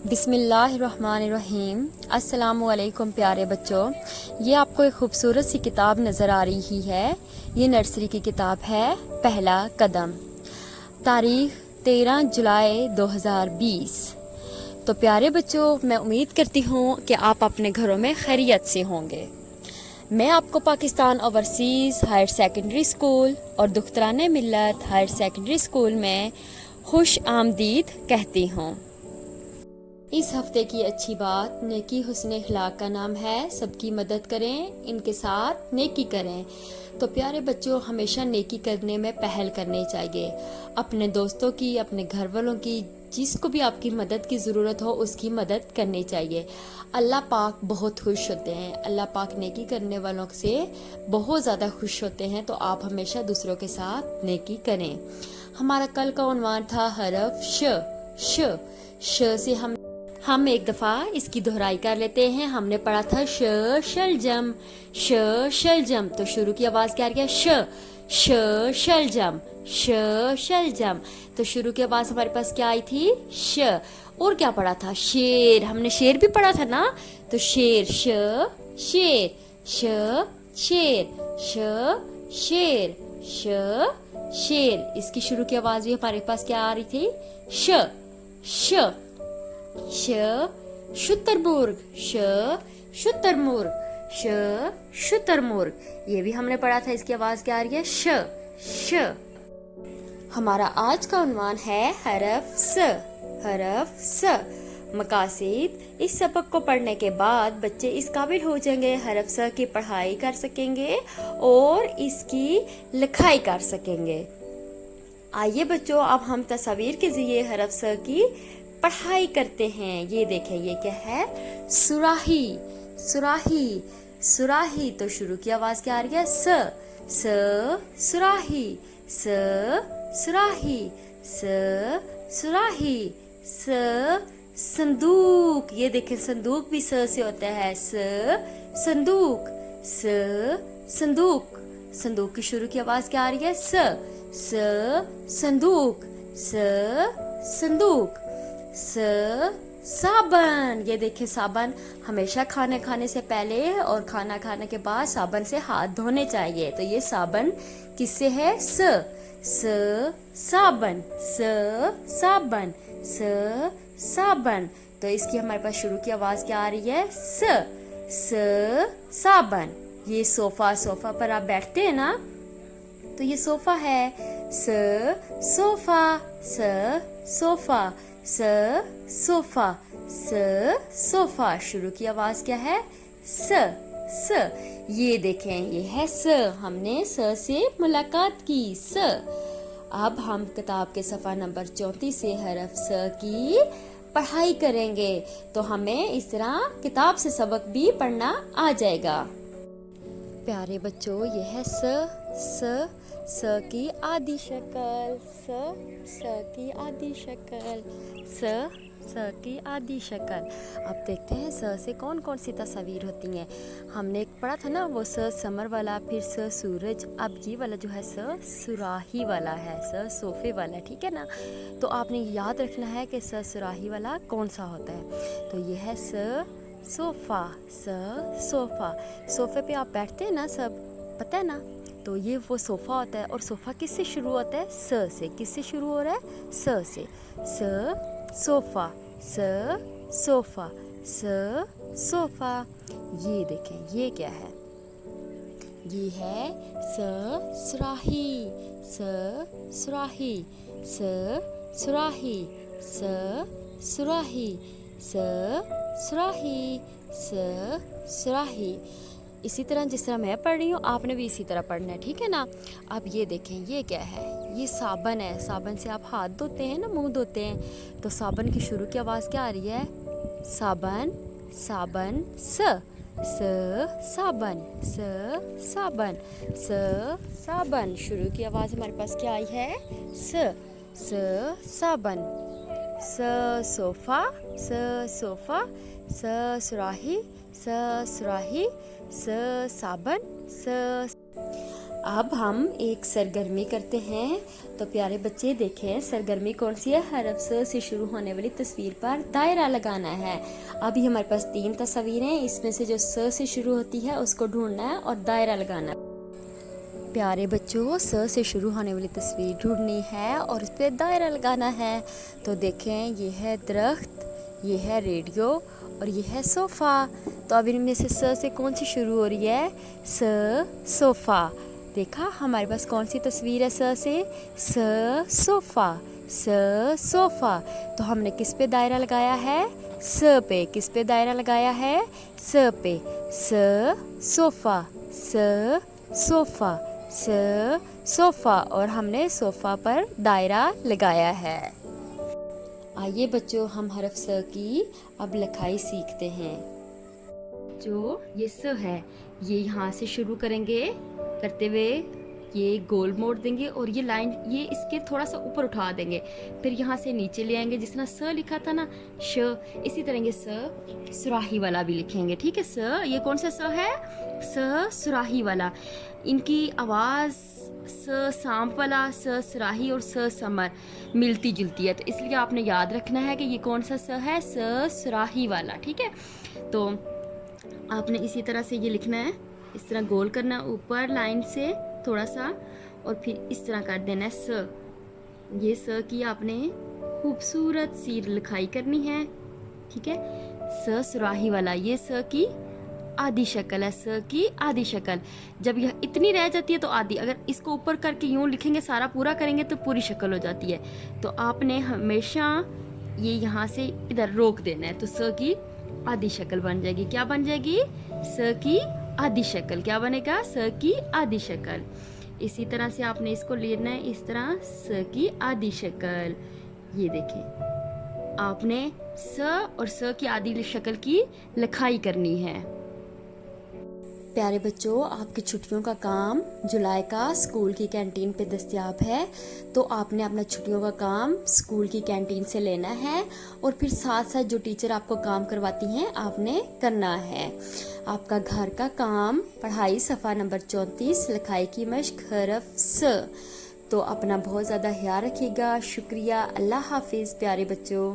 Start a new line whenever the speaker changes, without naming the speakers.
بسم اللہ الرحمن الرحیم۔ السلام علیکم پیارے بچوں، یہ آپ کو ایک خوبصورت سی کتاب نظر آ رہی ہے۔ یہ نرسری کی کتاب ہے پہلا قدم، تاریخ 13 جولائی 2020۔ تو پیارے بچوں، میں امید کرتی ہوں کہ آپ اپنے گھروں میں خیریت سے ہوں گے۔ میں آپ کو Pakistan overseas higher secondary school اور دخترانِ ملت ہائر سیکنڈری اسکول میں خوش آمدید کہتی ہوں۔ اس ہفتے کی اچھی بات نیکی حسن اخلاق کا نام ہے۔ سب کی مدد کریں، ان کے ساتھ نیکی کریں۔ تو پیارے بچوں، ہمیشہ نیکی کرنے میں پہل کرنی چاہیے۔ اپنے دوستوں کی، اپنے گھر والوں کی، جس کو بھی آپ کی مدد کی ضرورت ہو اس کی مدد کرنی چاہیے۔ اللہ پاک بہت خوش ہوتے ہیں، اللہ پاک نیکی کرنے والوں سے بہت زیادہ خوش ہوتے ہیں۔ تو آپ ہمیشہ دوسروں کے ساتھ نیکی کریں۔ ہمارا کل کا عنوان تھا حرف ش سے ہم ایک دفعہ اس کی دہرائی کر لیتے ہیں۔ ہم نے پڑھا تھا شلجم، شلجم۔ تو شروع کی آواز کیا رہی ہے؟ شلجم، شلجم۔ تو شروع کی آواز ہمارے پاس کیا آئی تھی؟ ش۔ اور کیا پڑھا تھا؟ شیر۔ ہم نے شیر بھی پڑھا تھا نا؟ تو شیر، شیر، شیر، شیر۔ اس کی شروع کی آواز بھی ہمارے پاس کیا آ رہی تھی؟ شترمرغ، شترمرغ، شترمرغ۔ یہ بھی ہم نے پڑھا تھا، اس کی آواز کیا آ رہی ہے؟ ش۔ ہمارا آج کا عنوان ہے حرف س۔ مقاصد: اس سبق کو پڑھنے کے بعد بچے اس قابل ہو جائیں گے، حرف س کی پڑھائی کر سکیں گے اور اس کی لکھائی کر سکیں گے۔ آئیے بچوں، اب ہم تصاویر کے ذریعے حرف س کی پڑھائی کرتے ہیں۔ یہ دیکھیں، یہ کیا ہے؟ سراہی، سراہی، سراہی۔ تو شروع کی آواز کیا آ رہی ہے؟ سراہی، سراہی، سراہی۔ صندوق، یہ دیکھیں صندوق بھی س سے ہوتا ہے۔ صندوق، صندوق۔ صندوق کی شروع کی آواز کیا آ رہی ہے؟ صندوق، صندوق۔ صابن، یہ دیکھیں صابن، ہمیشہ کھانا کھانے سے پہلے اور کھانا کھانے کے بعد صابن سے ہاتھ دھونے چاہیے۔ تو یہ صابن کس سے ہے؟ صابن، صابن، صابن۔ تو اس کی ہمارے پاس شروع کی آواز کیا آ رہی ہے؟ صابن۔ یہ صوفہ، صوفہ پر آپ بیٹھتے ہیں نا، تو یہ صوفہ ہے۔ صوفہ، صوفہ، صوفہ، صوفہ۔ شروع کی آواز کیا ہے؟ س۔ یہ دیکھیں، یہ ہے س۔ ہم نے س سے ملاقات کی، س۔ اب ہم کتاب کے صفحہ نمبر 34 سے حرف س کی پڑھائی کریں گے، تو ہمیں اس طرح کتاب سے سبق بھی پڑھنا آ جائے گا۔ پیارے بچوں، یہ ہے س کی آدھی شکل، س کی آدھی شکل، س کی آدھی شکل۔ اب دیکھتے ہیں س سے کون کون سی تصاویر ہوتی ہیں۔ ہم نے ایک پڑھا تھا نا، وہ سمر والا، پھر سورج۔ اب یہ والا جو ہے سراہی والا ہے، صوفے والا، ٹھیک ہے نا؟ تو آپ نے یاد رکھنا ہے کہ سراہی والا کون سا ہوتا ہے۔ تو یہ ہے صوفہ، صوفہ۔ صوفے پہ آپ بیٹھتے ہیں نا سب، پتہ ہے نا؟ تو یہ وہ صوفہ ہوتا ہے، اور صوفہ کس سے شروع ہوتا ہے؟ س سے۔ کس سے شروع ہو رہا ہے؟ س سے۔ صوفہ، صوفہ، صوفہ۔ یہ دیکھیں، یہ کیا ہے؟ یہ ہے سراہی، سراہی، سراہی، سراہی، سراہی، سراہی۔ اسی طرح جس طرح میں پڑھ رہی ہوں، آپ نے بھی اسی طرح پڑھنا ہے، ٹھیک ہے نا؟ اب یہ دیکھیں، یہ کیا ہے؟ یہ صابن ہے۔ صابن سے آپ ہاتھ دھوتے ہیں نا، منہ دھوتے ہیں۔ تو صابن کی شروع کی آواز کیا آ رہی ہے؟ صابن، صابن، صابن، صابن، صابن۔ شروع کی آواز ہمارے پاس کیا آئی ہے؟ صابن۔ صوفہ، صوفہ، سراہی، سراہی، صابن، اب ہم ایک سرگرمی کرتے ہیں. تو پیارے بچے دیکھیں سرگرمی کون سی ہے. حرف س سے شروع ہونے والی تصویر پر دائرہ لگانا ہے. ابھی ہمارے پاس 3 تصویریں ہیں، اس میں سے جو س سے شروع ہوتی ہے اس کو ڈھونڈنا ہے اور دائرہ لگانا ہے. پیارے بچوں س سے شروع ہونے والی تصویر ڈھونڈنی ہے اور اس پہ دائرہ لگانا ہے. تو دیکھیں یہ ہے درخت، یہ ہے ریڈیو اور یہ ہے صوفہ. تو اب ان میں سے س سے کون سی شروع ہو رہی ہے؟ س صوفہ. دیکھا ہمارے پاس کون سی تصویر ہے س سے؟ س صوفہ. س صوفہ. تو ہم نے کس پہ دائرہ لگایا ہے؟ س پہ. کس پہ دائرہ لگایا ہے؟ س پہ. س صوفہ. س صوفہ. س صوفہ. اور ہم نے صوفہ پر دائرہ لگایا ہے. آئیے بچوں ہم حرف س کی اب لکھائی سیکھتے ہیں. جو یہ س ہے یہ یہاں سے شروع کریں گے کرتے ہوئے یہ گول موڑ دیں گے اور یہ لائن یہ اس کے تھوڑا سا اوپر اٹھا دیں گے، پھر یہاں سے نیچے لے آئیں گے جس طرح س لکھا تھا نا ش، اسی طرح یہ س سراہی والا بھی لکھیں گے. ٹھیک ہے. س یہ کون سا س ہے؟ س سراہی والا. ان کی آواز س سانپ والا، س سراہی اور س سمر ملتی جلتی ہے، تو اس لیے آپ نے یاد رکھنا ہے کہ یہ کون سا س ہے؟ س سراہی والا. ٹھیک ہے. تو آپ نے اسی طرح سے یہ لکھنا ہے، اس طرح گول کرنا اوپر لائن سے تھوڑا سا اور پھر اس طرح کر دینا ہے س. یہ س کی آپ نے خوبصورت سی لکھائی کرنی ہے. ٹھیک ہے. س سراہی والا یہ س کی آدھی شکل ہے. س کی آدھی شکل. جب یہ اتنی رہ جاتی ہے تو آدھی، اگر اس کو اوپر کر کے یوں لکھیں گے سارا پورا کریں گے تو پوری شکل ہو جاتی ہے. تو آپ نے ہمیشہ یہ یہاں سے ادھر روک دینا ہے. تو س کی آدھی شکل بن جائے گی. کیا بن جائے گی؟ س کی آدھی شکل. کیا بنے گا؟ س کی آدھی شکل. اسی طرح سے آپ نے اس کو لینا ہے اس طرح س کی آدھی شکل. یہ دیکھیں آپ نے س اور س کی آدھی شکل کی لکھائی کرنی ہے. پیارے بچوں آپ کی چھٹیوں کا کام جولائی کا اسکول کی کینٹین پہ دستیاب ہے. تو آپ نے اپنا چھٹیوں کا کام اسکول کی کینٹین سے لینا ہے اور پھر ساتھ ساتھ جو ٹیچر آپ کو کام کرواتی ہیں آپ نے کرنا ہے. آپ کا گھر کا کام پڑھائی صفحہ نمبر 34 لکھائی کی مشق حرف س. تو اپنا بہت زیادہ خیال رکھیے گا. شکریہ. اللہ حافظ پیارے بچوں.